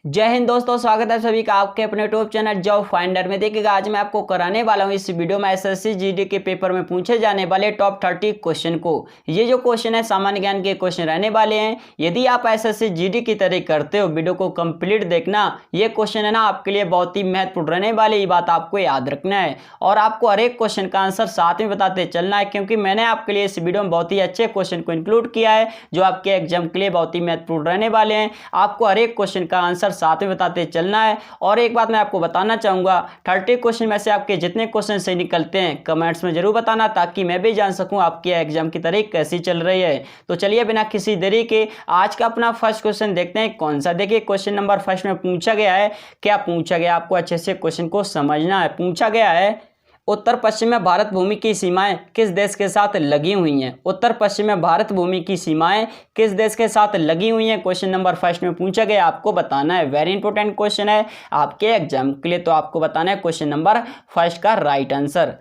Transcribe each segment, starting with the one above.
जय हिंद दोस्तों, स्वागत है सभी का आपके अपने यूट्यूब चैनल जॉब फाइंडर में। देखिएगा आज मैं आपको कराने वाला हूं इस वीडियो में एसएससी जीडी के पेपर में पूछे जाने वाले टॉप 30 क्वेश्चन को। ये जो क्वेश्चन है सामान्य ज्ञान के क्वेश्चन रहने वाले हैं। यदि आप एसएससी जीडी की तैयारी करते हो, वीडियो को कंप्लीट देखना। ये क्वेश्चन है ना आपके लिए बहुत ही महत्वपूर्ण रहने वाले, ये बात आपको याद रखना है और आपको हर एक क्वेश्चन का आंसर साथ में बताते चलना है, क्योंकि मैंने आपके लिए इस वीडियो में बहुत ही अच्छे क्वेश्चन को इंक्लूड किया है जो आपके एग्जाम के लिए बहुत ही महत्वपूर्ण रहने वाले हैं। आपको हर एक क्वेश्चन का आंसर साथ में बताते चलना है। और एक बात मैं आपको बताना चाहूंगा, 30 क्वेश्चन में से आपके जितने क्वेश्चन सही निकलते हैं कमेंट्स में जरूर बताना, ताकि मैं भी जान सकूं आपकी एग्जाम की तारीख कैसी चल रही है। तो चलिए बिना किसी देरी के आज का अपना फर्स्ट क्वेश्चन देखते हैं कौन सा। देखिए क्वेश्चन नंबर फर्स्ट में पूछा गया है, क्या पूछा गया आपको अच्छे से क्वेश्चन को समझना है। पूछा गया है उत्तर पश्चिम में भारत भूमि की सीमाएं किस देश के साथ लगी हुई हैं। उत्तर पश्चिम में भारत भूमि की सीमाएं किस देश के साथ लगी हुई हैं, क्वेश्चन नंबर फर्स्ट में पूछा गया, आपको बताना है। वेरी इंपॉर्टेंट क्वेश्चन है आपके एग्जाम के लिए, तो आपको बताना है क्वेश्चन नंबर फर्स्ट का right answer.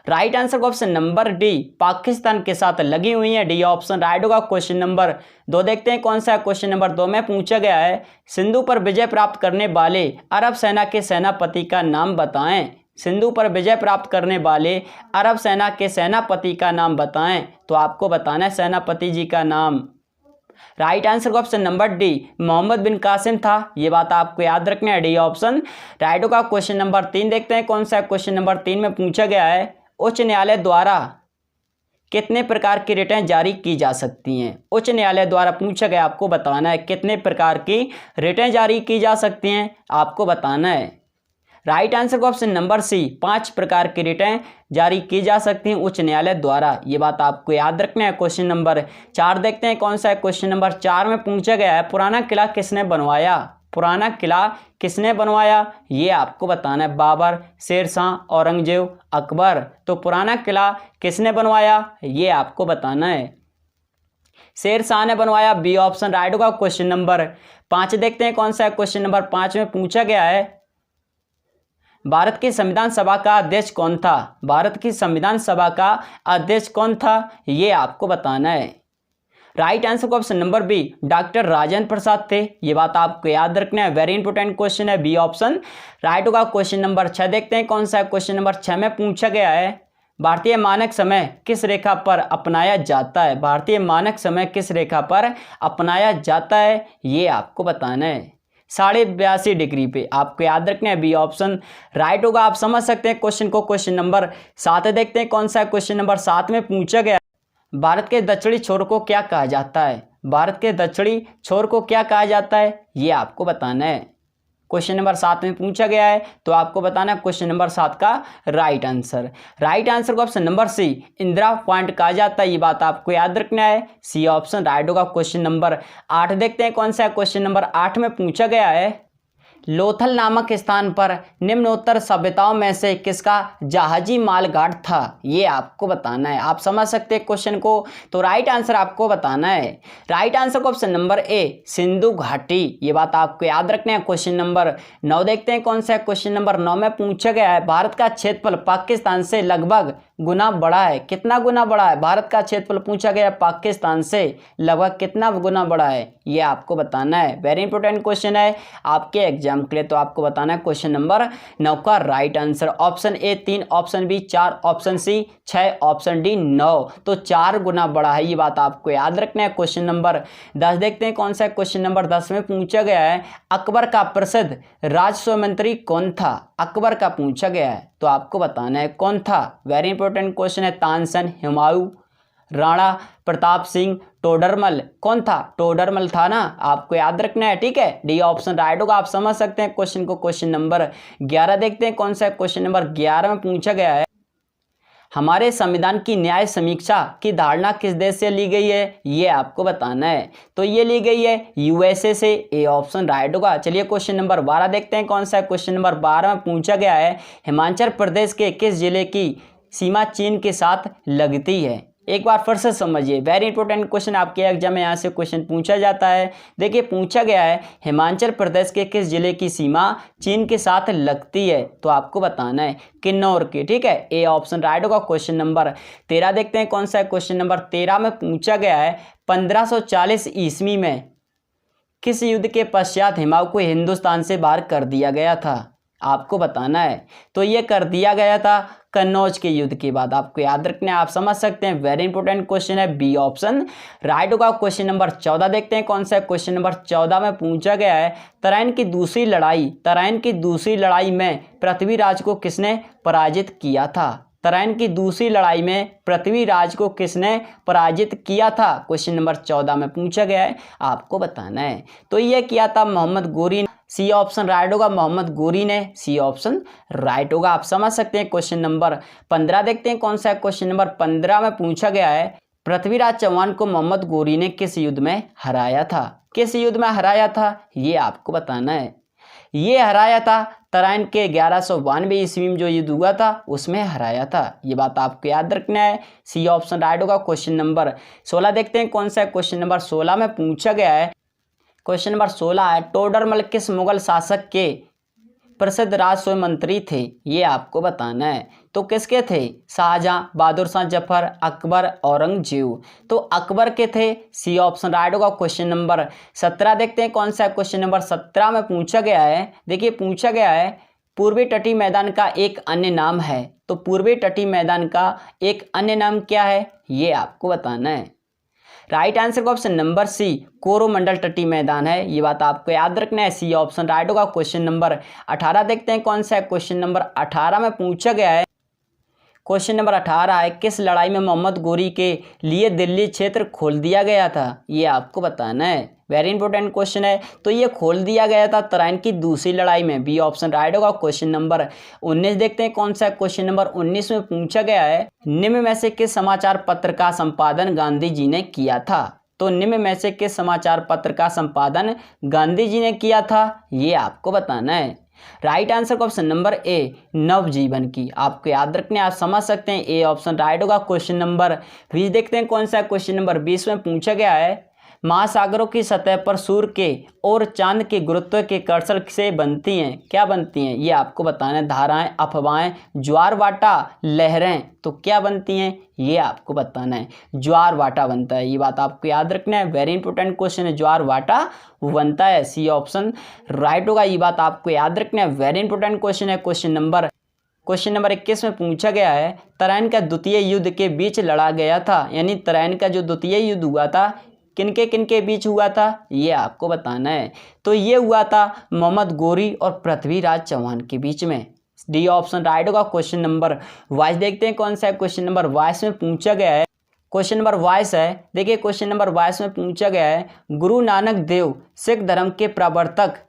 Right answer option number D, Pakistan के साथ लगी हुई है। डी ऑप्शन राइट होगा। क्वेश्चन नंबर 2 देखते हैं कौन सा है। क्वेश्चन नंबर 2 में पूछा गया है सिंधु पर विजय प्राप्त करने वाले अरब सेना के सेनापति का नाम बताएं। सिंधु पर विजय प्राप्त करने वाले अरब सेना के सेनापति का नाम बताएं, तो आपको बताना है सेनापति जी का नाम। Right answer option number D, Mohammad bin Qasim था। ये बात आपको याद रखना है। डी ऑप्शन राइट होगा। क्वेश्चन नंबर 3 देखते हैं कौन सा है। क्वेश्चन नंबर 3 में पूछा गया है उच्च न्यायालय द्वारा कितने प्रकार की रिटें जारी की जा सकती हैं। उच्च न्यायालय द्वारा पूछा गया, आपको बताना है कितने प्रकार की रिटें जारी की जा सकती हैं, आपको बताना है। Right answer option number C, 5 प्रकार की रिटें जारी की जा सकती हैं उच्च न्यायालय द्वारा। ये बात आपको याद रखना है। क्वेश्चन नंबर 4 देखते हैं कौन सा है। क्वेश्चन नंबर 4 में पूछा गया है पुराना किला किसने बनवाया। पुराना किला किसने बनवाया, ये आपको बताना है। बाबर, शेरशाह, औरंगजेब, अकबर। तो पुराना किला किसने बनवाया, ये आपको बताना है। शेरशाह ने बनवाया। बी ऑप्शन राइट होगा। क्वेश्चन नंबर 5 देखते हैं कौन सा है। क्वेश्चन नंबर 5 में पूछा गया है भारत की संविधान सभा का अध्यक्ष कौन था। भारत की संविधान सभा का अध्यक्ष कौन था, ये आपको बताना है। Right answer option number B, doctor Rajendra Prasad थे। ये बात आपको याद रखना है। वेरी इंपॉर्टेंट क्वेश्चन है। बी ऑप्शन राइट होगा। क्वेश्चन नंबर 6 देखते हैं कौन सा है। क्वेश्चन नंबर 6 में पूछा गया है भारतीय मानक समय किस रेखा पर अपनाया जाता है। भारतीय मानक समय किस रेखा पर अपनाया जाता है, ये आपको बताना है। 82.5 डिग्री पे, आपको याद रखना है। बी ऑप्शन राइट होगा। आप समझ सकते हैं क्वेश्चन को। क्वेश्चन नंबर 7 देखते हैं कौन सा है। क्वेश्चन नंबर 7 में पूछा गया भारत के दक्षिणी छोर को क्या कहा जाता है। भारत के दक्षिणी छोर को क्या कहा जाता है, ये आपको बताना है। क्वेश्चन नंबर 7 में पूछा गया है, तो आपको बताना है क्वेश्चन नंबर 7 का राइट आंसर। राइट आंसर को option number C, Indira point कहा जाता है। ये बात आपको याद रखना है। सी ऑप्शन राइट होगा। क्वेश्चन नंबर 8 देखते हैं कौन सा है। क्वेश्चन नंबर 8 में पूछा गया है लोथल नामक स्थान पर निम्नोत्तर सभ्यताओं में से किसका जहाजी माल घाट था, ये आपको बताना है। आप समझ सकते हैं क्वेश्चन को, तो राइट आंसर आपको बताना है। राइट आंसर को ऑप्शन नंबर ए, सिंधु घाटी। ये बात आपको याद रखना है। क्वेश्चन नंबर 9 देखते हैं कौन सा है। क्वेश्चन नंबर 9 में पूछा गया है भारत का क्षेत्रफल पाकिस्तान से लगभग गुना बड़ा है। कितना गुना बड़ा है, भारत का क्षेत्रफल पूछा गया पाकिस्तान से लगभग कितना गुना बड़ा है, ये आपको बताना है। वेरी इंपॉर्टेंट क्वेश्चन है आपके एग्जाम के लिए, तो आपको बताना है क्वेश्चन नंबर 9 का right answer. Option A 3, option B 4, option C 6, option D 9। तो 4 गुना बड़ा है, ये बात आपको याद रखना है। क्वेश्चन नंबर 10 देखते हैं कौन सा है। क्वेश्चन नंबर 10 में पूछा गया है अकबर का प्रसिद्ध राजस्व मंत्री कौन था। अकबर का पूछा गया है, तो आपको बताना है कौन था। वेरी इंपॉर्टेंट क्वेश्चन है। तानसेन, हुमायूं, राणा प्रताप सिंह, टोडरमल। कौन था, टोडरमल था ना, आपको याद रखना है। ठीक है, डी ऑप्शन राइट होगा। आप समझ सकते हैं क्वेश्चन को। क्वेश्चन नंबर 11 देखते हैं कौन सा है। क्वेश्चन नंबर 11 में पूछा गया है हमारे संविधान की न्याय समीक्षा की धारणा किस देश से ली गई है, ये आपको बताना है। तो ये ली गई है यूएसए से। ए ऑप्शन राइट होगा। चलिए क्वेश्चन नंबर 12 देखते हैं कौन सा है। क्वेश्चन नंबर 12 में पूछा गया है हिमाचल प्रदेश के किस जिले की सीमा चीन के साथ लगती है। एक बार फिर से समझिए, वेरी इंपॉर्टेंट क्वेश्चन आपके एग्जाम में यहाँ से क्वेश्चन पूछा जाता है। देखिए पूछा गया है हिमाचल प्रदेश के किस जिले की सीमा चीन के साथ लगती है, तो आपको बताना है किन्नौर की। ठीक है, ए ऑप्शन राइट होगा। क्वेश्चन नंबर 13 देखते हैं कौन सा है। क्वेश्चन नंबर 13 में पूछा गया है 1540 ईस्वी में किस युद्ध के पश्चात हुमायूं को हिंदुस्तान से बाहर कर दिया गया था? आपको बताना है। तो ये कर दिया गया था कन्नौज के युद्ध के बाद। आपको याद रखना है, आप समझ सकते हैं। वेरी इंपॉर्टेंट क्वेश्चन है, बी ऑप्शन राइट होगा। क्वेश्चन नंबर 14 देखते हैं कौन सा है। क्वेश्चन नंबर 14 में पूछा गया है, तराइन की दूसरी लड़ाई में पृथ्वीराज को किसने पराजित किया था? तराइन की दूसरी लड़ाई में पृथ्वीराज को किसने पराजित किया था? क्वेश्चन नंबर 14 में पूछा गया है, आपको बताना है। तो यह किया था मोहम्मद गोरी। सी ऑप्शन राइट होगा, मोहम्मद गोरी ने। सी ऑप्शन राइट होगा, आप समझ सकते हैं। क्वेश्चन नंबर 15 देखते हैं कौन सा है। क्वेश्चन नंबर 15 में पूछा गया है, पृथ्वीराज चौहान को मोहम्मद गोरी ने किस युद्ध में हराया था? किस युद्ध में हराया था, ये आपको बताना है। ये हराया था तराइन के 1192 ईस्वी में जो युद्ध हुआ था उसमें हराया था। ये बात आपको याद रखना है। सी ऑप्शन राइट होगा। क्वेश्चन नंबर 16 देखते हैं कौन सा है। क्वेश्चन नंबर 16 में पूछा गया है, क्वेश्चन नंबर 16 है, टोडरमल किस मुगल शासक के प्रसिद्ध राजस्व मंत्री थे? ये आपको बताना है। तो किसके थे? शाहजहां, बहादुर शाह जफर, अकबर, औरंगजेब। तो अकबर के थे। सी ऑप्शन राइट होगा। क्वेश्चन नंबर 17 देखते हैं कौन सा है। क्वेश्चन नंबर 17 में पूछा गया है, देखिए पूछा गया है, पूर्वी तटीय मैदान का एक अन्य नाम है। तो पूर्वी तटीय मैदान का एक अन्य नाम क्या है, ये आपको बताना है। राइट आंसर का ऑप्शन नंबर सी, कोरोमंडल तटीय मैदान है। ये बात आपको याद रखना है। सी ऑप्शन राइट होगा। क्वेश्चन नंबर 18 देखते हैं कौन सा है। क्वेश्चन नंबर 18 में पूछा गया है, क्वेश्चन नंबर 18 है, किस लड़ाई में मोहम्मद गोरी के लिए दिल्ली क्षेत्र खोल दिया गया था? ये आपको बताना है। वेरी इंपॉर्टेंट क्वेश्चन है। तो ये खोल दिया गया था तराइन की दूसरी लड़ाई में। बी ऑप्शन राइट होगा। क्वेश्चन नंबर 19 देखते हैं कौन सा है। क्वेश्चन नंबर 19 में पूछा गया है, निम्न में से किस समाचार पत्र का संपादन गांधी जी ने किया था? तो निम्न में से किस समाचार पत्र का संपादन गांधी जी ने किया था, ये आपको बताना है। राइट आंसर का ऑप्शन नंबर ए, नवजीवन की। आपको याद रखने, आप समझ सकते हैं। ए ऑप्शन राइट होगा। क्वेश्चन नंबर 20 देखते हैं कौन सा है। क्वेश्चन नंबर 20 में पूछा गया है, महासागरों की सतह पर सूर्य के और चांद के गुरुत्व के कर्षण से बनती हैं, क्या बनती हैं, ये आपको बताना है। धाराएं, अफवाहें, ज्वार भाटा, लहरें। तो क्या बनती हैं, ये आपको बताना है। ज्वार भाटा बनता है, ये बात आपको याद रखना है। वेरी इंपॉर्टेंट क्वेश्चन है, ज्वार भाटा बनता है। सी ऑप्शन राइट होगा, ये बात आपको याद रखना है। वेरी इंपॉर्टेंट क्वेश्चन है। क्वेश्चन नंबर 21 में पूछा गया है, तराइन का द्वितीय युद्ध के बीच लड़ा गया था, यानी तराइन का जो द्वितीय युद्ध हुआ था किनके बीच हुआ था, ये आपको बताना है। तो ये हुआ था मोहम्मद गोरी और पृथ्वीराज चौहान के बीच में। डी ऑप्शन राइट होगा। क्वेश्चन नंबर 22 देखते हैं कौन सा है। क्वेश्चन नंबर 22 में पूछा गया है, क्वेश्चन नंबर 22 है, देखिए क्वेश्चन नंबर 22 में पूछा गया है, गुरु नानक देव सिख धर्म के प्रवर्तक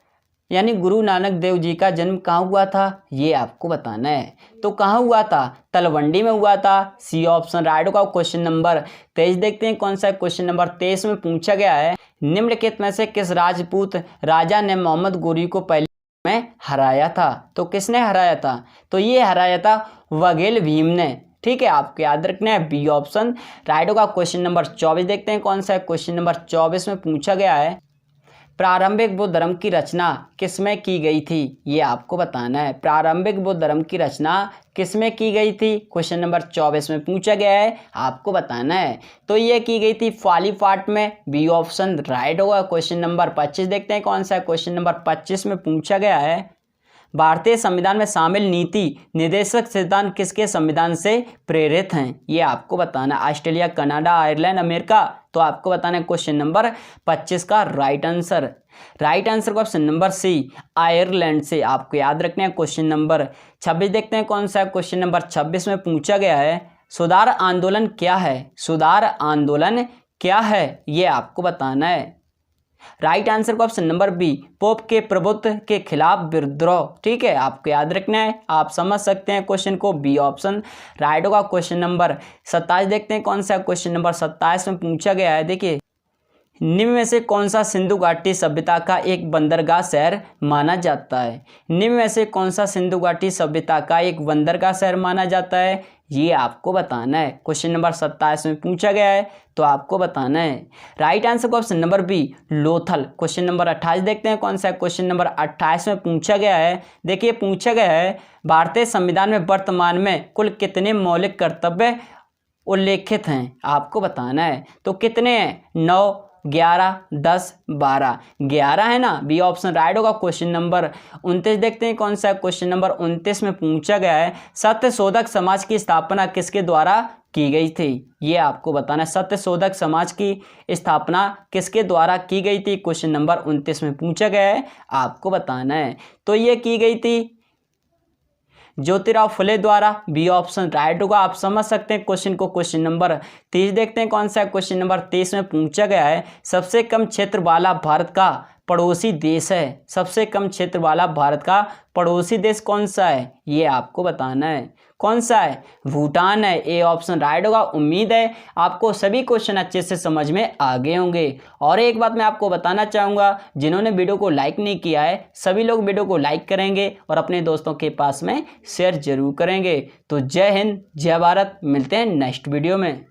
यानी गुरु नानक देव जी का जन्म कहाँ हुआ था, ये आपको बताना है। तो कहाँ हुआ था, तलवंडी में हुआ था। सी ऑप्शन राइट होगा। क्वेश्चन नंबर 23 देखते हैं कौन सा है। क्वेश्चन नंबर 23 में पूछा गया है, निम्नलिखित में से किस राजपूत राजा ने मोहम्मद गोरी को पहले में हराया था? तो किसने हराया था, तो ये हराया था वघेल भीम ने। ठीक है, आपको याद रखना है। बी ऑप्शन राइट होगा। क्वेश्चन नंबर 24 देखते हैं कौन सा है। क्वेश्चन नंबर 24 में पूछा गया है, प्रारंभिक बौद्ध धर्म की रचना किसमें की गई थी, ये आपको बताना है। प्रारंभिक बौद्ध धर्म की रचना किसमें की गई थी, क्वेश्चन नंबर 24 में पूछा गया है, आपको बताना है। तो ये की गई थी फालीफाट में। बी ऑप्शन राइट होगा। क्वेश्चन नंबर 25 देखते हैं कौन सा है। क्वेश्चन नंबर 25 में पूछा गया है, भारतीय संविधान में शामिल नीति निर्देशक सिद्धांत किसके संविधान से प्रेरित हैं, ये आपको बताना। Australia, Canada, Ireland, America. तो आपको बताना है क्वेश्चन नंबर 25 का राइट आंसर का ऑप्शन नंबर सी, आयरलैंड से। आपको याद रखना है। क्वेश्चन नंबर 26 देखते हैं कौन सा है। क्वेश्चन नंबर 26 में पूछा गया है, सुधार आंदोलन क्या है, सुधार आंदोलन क्या है, ये आपको बताना है। राइट आंसर का ऑप्शन नंबर बी, पोप के प्रभुत्व के खिलाफ विद्रोह। ठीक है, आपको याद रखना है, आप समझ सकते हैं क्वेश्चन को। बी ऑप्शन राइट होगा। क्वेश्चन नंबर 27 देखते हैं कौन सा। क्वेश्चन नंबर 27 में पूछा गया है, देखिए निम्न में से कौन सा सिंधु घाटी सभ्यता का एक बंदरगाह शहर माना जाता है, निम्न में से कौन सा सिंधु घाटी सभ्यता का एक बंदरगाह शहर माना जाता है, ये आपको बताना है। क्वेश्चन नंबर 27 में पूछा गया है, तो आपको बताना है। राइट आंसर का option number B, Lothal. Question number 28 देखते हैं कौन सा। क्वेश्चन नंबर 28 में पूछा गया है, देखिए पूछा गया है, भारतीय संविधान में वर्तमान में कुल कितने मौलिक कर्तव्य उल्लेखित हैं, आपको बताना है। तो कितने हैं, 9, 11, 10, 12। 11 है ना, बी ऑप्शन राइट होगा। क्वेश्चन नंबर 29 देखते हैं कौन सा है। क्वेश्चन नंबर 29 में पूछा गया है सत्यशोधक समाज की स्थापना किसके द्वारा की गई थी, ये आपको बताना है। सत्यशोधक समाज की स्थापना किसके द्वारा की गई थी, क्वेश्चन नंबर 29 में पूछा गया है, आपको बताना है। तो ये की गई थी ज्योतिराव फुले द्वारा, बी ऑप्शन राइट होगा। आप समझ सकते हैं क्वेश्चन को। क्वेश्चन नंबर 30 देखते हैं कौन सा है। क्वेश्चन नंबर 30 में पूछा गया है सबसे कम क्षेत्र वाला भारत का पड़ोसी देश है। सबसे कम क्षेत्र वाला भारत का पड़ोसी देश कौन सा है, ये आपको बताना है। कौन सा है, भूटान है। ए ऑप्शन राइट होगा। उम्मीद है आपको सभी क्वेश्चन अच्छे से समझ में आ गए होंगे। और एक बात मैं आपको बताना चाहूँगा, जिन्होंने वीडियो को लाइक नहीं किया है सभी लोग वीडियो को लाइक करेंगे और अपने दोस्तों के पास में शेयर जरूर करेंगे। तो जय हिंद, जय भारत, मिलते हैं नेक्स्ट वीडियो में।